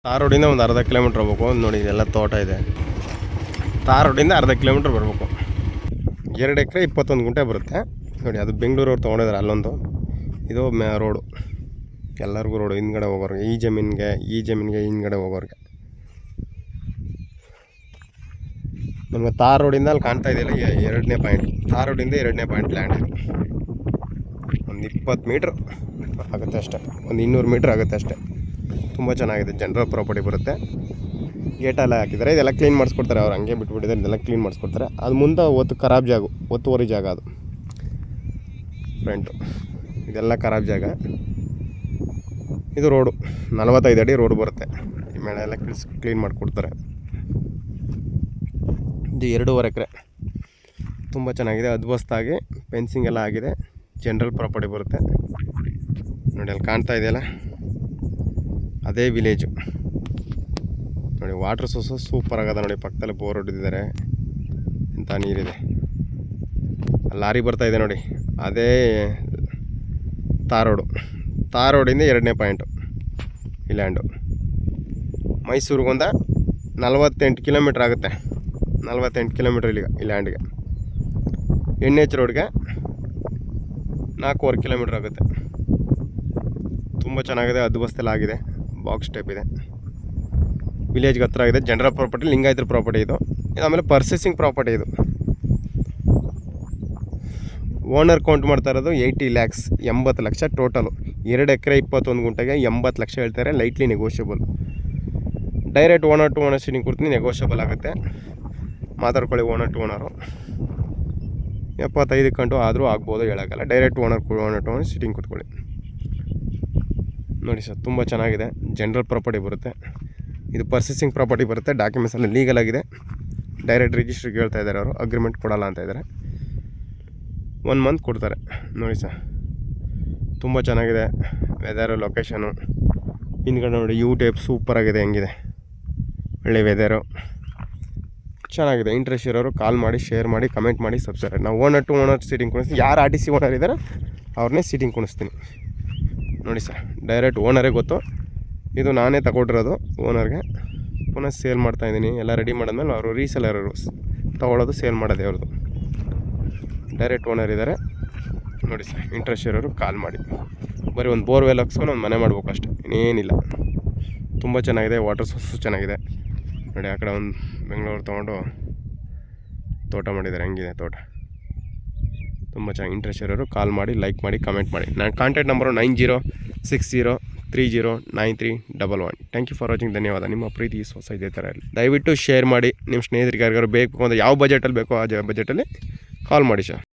ತಾರ್ ರೋಡಿಂದ ಒಂದು ಅರ್ಧ ಕಿಲೋಮೀಟ್ರ್ ಹೋಗ್ಬೇಕು. ನೋಡಿ ಇದೆಲ್ಲ ತೋಟ ಇದೆ. ತಾರ್ ರೋಡಿಂದ ಅರ್ಧ ಕಿಲೋಮೀಟ್ರ್ ಬರಬೇಕು. 2 ಎಕರೆ 21 ಗುಂಟೆ ಬರುತ್ತೆ. ನೋಡಿ ಅದು ಬೆಂಗಳೂರವ್ರು ತೊಗೊಂಡಿದ್ದಾರೆ ಅಲ್ಲೊಂದು. ಇದು ರೋಡು, ಎಲ್ಲರಿಗೂ ರೋಡು. ಹಿಂದ್ಗಡೆ ಹೋಗೋರಿಗೆ ಈ ಜಮೀನಿಗೆ ಹಿಂದ್ಗಡೆ ಹೋಗೋರಿಗೆ. ನಮಗೆ ತಾರ್ ರೋಡಿಂದ ಅಲ್ಲಿ ಕಾಣ್ತಾ ಇದೆಯಲ್ಲ 2ನೇ ಪಾಯಿಂಟ್. ತಾರ್ ರೋಡಿಂದ 2ನೇ ಪಾಯಿಂಟ್ ಲ್ಯಾಂಡ್ ಇದು. ಒಂದು 20 ಮೀಟ್ರ್ ಆಗುತ್ತೆ ಅಷ್ಟೇ, ಒಂದು 200 ಮೀಟ್ರ್ ಆಗುತ್ತೆ ಅಷ್ಟೇ. ತುಂಬ ಚೆನ್ನಾಗಿದೆ. ಜನರಲ್ ಪ್ರಾಪರ್ಟಿ ಬರುತ್ತೆ. ಗೇಟೆಲ್ಲ ಹಾಕಿದ್ದಾರೆ. ಇದೆಲ್ಲ ಕ್ಲೀನ್ ಮಾಡಿಸ್ಕೊಡ್ತಾರೆ. ಅವ್ರು ಹಂಗೆ ಬಿಟ್ಬಿಟ್ಟಿದ್ದಾರೆ. ಇದೆಲ್ಲ ಕ್ಲೀನ್ ಮಾಡಿಸ್ಕೊಡ್ತಾರೆ. ಅದು ಮುಂದೆ ಖರಾಬ್ ಜಾಗ, ಒತ್ತುವರಿ ಜಾಗ ಅದು ಫ್ರಂಟು. ಇದೆಲ್ಲ ಖರಾಬ್ ಜಾಗ. ಇದು ರೋಡು 45 ಅಡಿ ರೋಡ್ ಬರುತ್ತೆ. ಈ ಮೇಳೆ ಎಲ್ಲ ಕ್ಲೀನ್ ಮಾಡಿಕೊಡ್ತಾರೆ. ಇದು 2.5 ಎಕರೆ. ತುಂಬ ಚೆನ್ನಾಗಿದೆ. ಅದ್ಭುತವಾಗಿ ಫೆನ್ಸಿಂಗ್ ಎಲ್ಲ ಆಗಿದೆ. ಜನರಲ್ ಪ್ರಾಪರ್ಟಿ ಬರುತ್ತೆ. ನೋಡಿ ಅಲ್ಲಿ ಕಾಣ್ತಾ ಇದೆಯಲ್ಲ, ಅದೇ ವಿಲೇಜು. ನೋಡಿ ವಾಟ್ರ್ ಸೋರ್ಸು ಸೂಪರ್ ಆಗದ. ನೋಡಿ ಪಕ್ಕದಲ್ಲಿ ಬೋರ್ ಹೊಡೆದಿದ್ದಾರೆ. ಇಂಥ ನೀರಿದೆ. ಲಾರಿ ಬರ್ತಾಯಿದೆ ನೋಡಿ, ಅದೇ ತಾರ್ ರೋಡಿಂದ 2ನೇ ಪಾಯಿಂಟು ಈ ಲ್ಯಾಂಡು. ಮೈಸೂರಿಗೊಂದ 48 ಕಿಲೋಮೀಟ್ರ್ ಆಗುತ್ತೆ. 48 ಕಿಲೋಮೀಟ್ರ್ ಇಲ್ಲಿಗೆ ಈ ಲ್ಯಾಂಡ್ಗೆ. NH ರೋಡ್ಗೆ 4.25 ಕಿಲೋಮೀಟ್ರ್ ಆಗುತ್ತೆ. ತುಂಬ ಚೆನ್ನಾಗಿದೆ. ಅದ್ಭುತದಲ್ಲಿ ಆಗಿದೆ. ಬಾಕ್ಸ್ ಟೈಪ್ ಇದೆ. ವಿಲೇಜ್ಗೆ ಹತ್ರ ಆಗಿದೆ. ಜನರಲ್ ಪ್ರಾಪರ್ಟಿ, ಲಿಂಗಾಯತರ ಪ್ರಾಪರ್ಟಿ ಇದು. ಆಮೇಲೆ ಪರ್ಚೇಸಿಂಗ್ ಪ್ರಾಪರ್ಟಿ ಇದು. ಓನರ್ ಕೌಂಟ್ ಮಾಡ್ತಾ ಇರೋದು 80 ಲ್ಯಾಕ್ಸ್, 80 ಲಕ್ಷ ಟೋಟಲು. 2 ಎಕರೆ 21 ಗುಂಟೆಗೆ 80 ಲಕ್ಷ ಹೇಳ್ತಾರೆ. Lightly negotiable. Direct owner to owner sitting ಕೊಡ್ತೀನಿ, ನೆಗೋಷಿಯಬಲ್ ಆಗುತ್ತೆ. ಮಾತಾಡ್ಕೊಳ್ಳಿ ಓನರ್ ಟು ಓನರು. 75 ಕಂಟು ಆದರೂ ಆಗ್ಬೋದು, ಹೇಳೋಕ್ಕಲ್ಲ. Direct owner to owner sitting ಕೊಟ್ಕೊಳ್ಳಿ. ನೋಡಿ ಸರ್, ತುಂಬ ಚೆನ್ನಾಗಿದೆ. ಜನರಲ್ ಪ್ರಾಪರ್ಟಿ ಬರುತ್ತೆ. ಇದು ಪರ್ಚೇಸಿಂಗ್ ಪ್ರಾಪರ್ಟಿ ಬರುತ್ತೆ. ಡಾಕ್ಯುಮೆಂಟ್ಸ್ ಎಲ್ಲ ಲೀಗಲ್ ಆಗಿದೆ. ಡೈರೆಕ್ಟ್ ರಿಜಿಸ್ಟ್ರಿಗೆ ಹೇಳ್ತಾ ಇದ್ದಾರೆ ಅವರು. ಅಗ್ರಿಮೆಂಟ್ ಕೊಡೋಲ್ಲ ಅಂತ ಇದ್ದಾರೆ. 1 ಮಂತ್ ಕೊಡ್ತಾರೆ. ನೋಡಿ ಸರ್, ತುಂಬ ಚೆನ್ನಾಗಿದೆ. ವೆದರು, ಲೊಕೇಶನು ಹಿಂದ್ಗಡೆ ನೋಡಿ ಯೂ ಟೈಪ್ ಸೂಪರಾಗಿದೆ. ಹೆಂಗಿದೆ ಒಳ್ಳೆ ವೆದರು, ಚೆನ್ನಾಗಿದೆ. ಇಂಟ್ರೆಸ್ಟ್ ಇರೋರು ಕಾಲ್ ಮಾಡಿ, ಶೇರ್ ಮಾಡಿ, ಕಮೆಂಟ್ ಮಾಡಿ, ಸಬ್ಸ್ಕ್ರೈಬ್. ನಾವು ಓನರ್ ಟು ಓನರ್ ಸೀಟಿಂಗ್ ಕುಣಿಸ್ತೀನಿ. ಯಾರು RTC ಓನರ್ ಇದ್ದಾರೆ ಅವ್ರನ್ನೇ ಸೀಟಿಂಗ್ ಕುಣಿಸ್ತೀನಿ. ನೋಡಿ ಸರ್, ಡೈರೆಕ್ಟ್ ಓನರೇ ಗೊತ್ತು. ಇದು ನಾನೇ ತಗೊಂಡಿರೋದು ಓನರ್ಗೆ. ಪುನಃ ಸೇಲ್ ಮಾಡ್ತಾಯಿದ್ದೀನಿ. ಎಲ್ಲ ರೆಡಿ ಮಾಡಿದ್ಮೇಲೆ ಅವರು ರೀಸೆಲರು ತೊಗೊಳ್ಳೋದು, ಸೇಲ್ ಮಾಡೋದೇ ಅವ್ರದ್ದು. ಡೈರೆಕ್ಟ್ ಓನರ್ ಇದ್ದಾರೆ. ನೋಡಿ ಸರ್, ಇಂಟ್ರೆಸ್ಟ್ ಇರೋರು ಕಾಲ್ ಮಾಡಿ. ಬರೀ ಒಂದು ಬೋರ್ವೆಲ್ ಹಾಕ್ಸ್ಕೊಂಡು ಒಂದು ಮನೆ ಮಾಡ್ಬೇಕು ಅಷ್ಟೇ, ಇನ್ನೇನಿಲ್ಲ. ತುಂಬ ಚೆನ್ನಾಗಿದೆ. ವಾಟರ್ ಸೋರ್ಸು ಚೆನ್ನಾಗಿದೆ. ನೋಡಿ ಆ ಕಡೆ ಒಂದು ಬೆಂಗಳೂರು ತೊಗೊಂಡು ತೋಟ ಮಾಡಿದ್ದಾರೆ. ಹೆಂಗಿದೆ ತೋಟ, ತುಂಬ ಚೆನ್ನಾಗಿ. ಇಂಟ್ರೆಸ್ಟ್ ಇರೋರು ಕಾಲ್ ಮಾಡಿ, ಲೈಕ್ ಮಾಡಿ, ಕಮೆಂಟ್ ಮಾಡಿ. ನನ್ನ contact number 9060309311. Thank you for watching. ಧನ್ಯವಾದ. ನಿಮ್ಮ ಪ್ರೀತಿ ಹೊಸ ಇದೇ ಥರ ಇರಲಿ. ದಯವಿಟ್ಟು ಶೇರ್ ಮಾಡಿ. ನಿಮ್ಮ ಸ್ನೇಹಿತರಿಗೆ ಯಾರಿಗಾರು ಬೇಕು ಅಂದರೆ ಯಾವ ಬಜೆಟಲ್ಲಿ ಬೇಕೋ ಆ ಬಜೆಟಲ್ಲಿ ಕಾಲ್ ಮಾಡಿ ಸರ್.